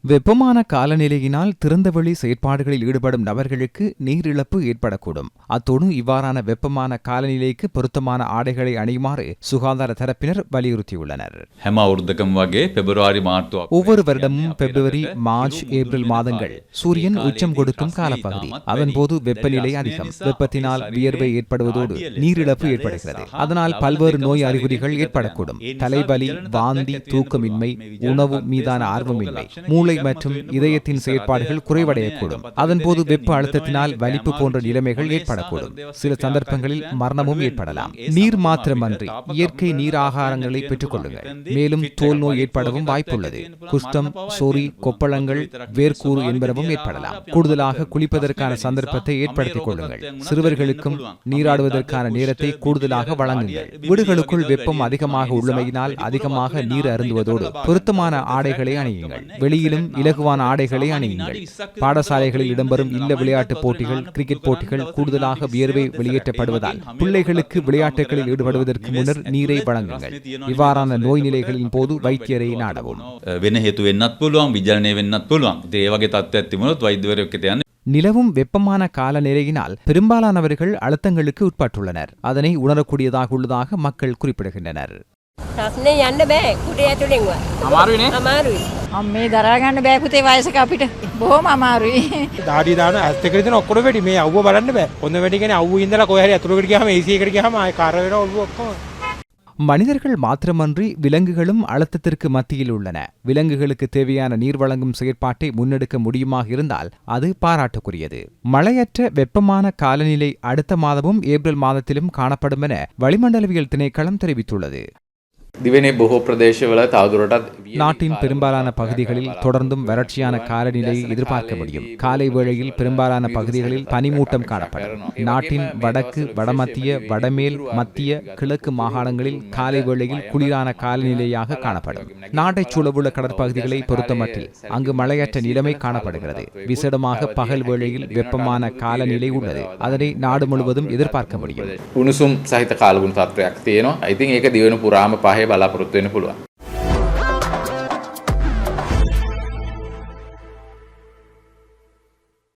வெப்பமான காலநிலையினால் திறந்தவெளி செயற்பாடுகளில் ஈடுபடும் நபர்களுக்கு நீரிழப்பு ஏற்படக்கூடும். அத்தோடு இவ்வாறான வெப்பமான காலநிலைக்கு பொருத்தமான ஆடைகளை அணியுமாறு சுகாதார தரப்பினர் வலியுறுத்தியுள்ளனர். ஒவ்வொரு வருடமும் பிப்ரவரி, மார்ச், ஏப்ரல் மாதங்கள் சூரியன் உச்சம் கொடுக்கும் காலப்பகுதி. அதன்போது வெப்பநிலை அதிகம். வெப்பத்தினால் வியர்வை ஏற்படுவதோடு நீரிழப்பு ஏற்படுகிறது. அதனால் பல்வேறு நோய் அறிகுறிகள் ஏற்படக்கூடும். தலைவலி, வாந்தி, தூக்கமின்மை, உணவு மீதான ஆர்வமின்மை, மூளை மற்றும் இதயத்தின் செயற்பாடுகள் குறைவடையக்கூடும். அதன்போது வெப்ப அழுத்தத்தினால் வலிப்பு போன்ற நிலைமைகள் ஏற்படக்கூடும். சில சந்தர்ப்பங்களில் மரணமும் ஏற்படலாம். நீர் மாத்திரமன்றி இயற்கை நீர் ஆகாரங்களை பெற்றுக் கொள்ளுங்கள். மேலும் தோல் நோய் ஏற்படவும் வாய்ப்புள்ளது. குஷ்டம், சொறி, கொப்பளங்கள், வேர்க்கூறு என்பனவும் ஏற்படலாம். கூடுதலாக குளிப்பதற்கான சந்தர்ப்பத்தை ஏற்படுத்திக் கொள்ளுங்கள். சிறுவர்களுக்கும் நீராடுவதற்கான நேரத்தை கூடுதலாக வழங்குங்கள். வீடுகளுக்குள் வெப்பம் அதிகமாக உள்ளமையினால் அதிகமாக நீர் அருந்துவதோடு பொருத்தமான ஆடைகளை அணியுங்கள். வெளியிலும் இலகுவான ஆடைகளை அணியுங்கள். பாடசாலைகளில் இடம்பெறும் இல்ல விளையாட்டுப் போட்டிகள், கிரிக்கெட் போட்டிகள் கூடுதலாக வியர்வை வெளியேற்றப்படுவதால் பிள்ளைகளுக்கு விளையாட்டுகளில் ஈடுபடுவதற்கு முன்னர் நீரை வழங்குங்கள். இவ்வாறான நோய் நிலைகளின் போது வைத்தியரை நாடவும். நிலவும் வெப்பமான காலநிலையினால் பெரும்பாலானவர்கள் அழுத்தங்களுக்கு உட்பட்டுள்ளனர். அதனை உணரக்கூடியதாக உள்ளதாக மக்கள் குறிப்பிடுகின்றனர். මේ දරාගන්න බෑ පුතේ වයසක අපිට බොහොම අමාරුයි. දාඩිය දාන ඇස් දෙක විතර ඔක්කොම වැඩි මේ අවුව බලන්න බෑ. හොඳ වැඩි කියන්නේ අවුව ඉඳලා කොහේ හරි අතුරකට ගියාම AC එකට ගියාම ආය කාර වෙනවා ඔළුව ඔක්කොම. மனிதர்கள் மாத்திரமன்றி விலங்குகளும் அழுத்தத்திற்கு மத்தியில் உள்ளன. விலங்குகளுக்கு தேவையான நீர் வழங்கும் செயற்பாட்டை முன்னெடுக்க முடியுமாக இருந்தால் அது பாராட்டுக்குரியது. மழையற்ற வெப்பமான காலநிலை அடுத்த மாதமும் ஏப்ரல் மாதத்திலும் காணப்படும் என வளிமண்டலவியல் திணைக்களம் தெரிவித்துள்ளது. நாட்டின் பெரும்பாலான பகுதிகளில் தொடர்ந்தும் வறட்சியான காலநிலையை எதிர்பார்க்க முடியும். காலை வேளையில் பெரும்பாலான பகுதிகளில் பனிமூட்டம் காணப்படும். நாட்டின் வடக்கு, வடமத்திய, வடமேல், மத்திய, கிழக்கு மாகாணங்களில் காலை வேளையில் குளிரான காலநிலையாக காணப்படும். நாட்டைச் சூழவுள்ள கடற்பகுதிகளை பொறுத்தமட்டில் அங்கு மழையற்ற நிலைமை காணப்படுகிறது. விசேடமாக பகல் வேளையில் வெப்பமான காலநிலை உள்ளது. அதனை நாடு முழுவதும் எதிர்பார்க்க முடியும். උණුසුම් සහිත කාලගුණ තත්ත්වයක් තියෙනවා. I think ඒක දිවෙන පුරාම පහේ බලාපොරොත්තු වෙන්න පුළුවන්.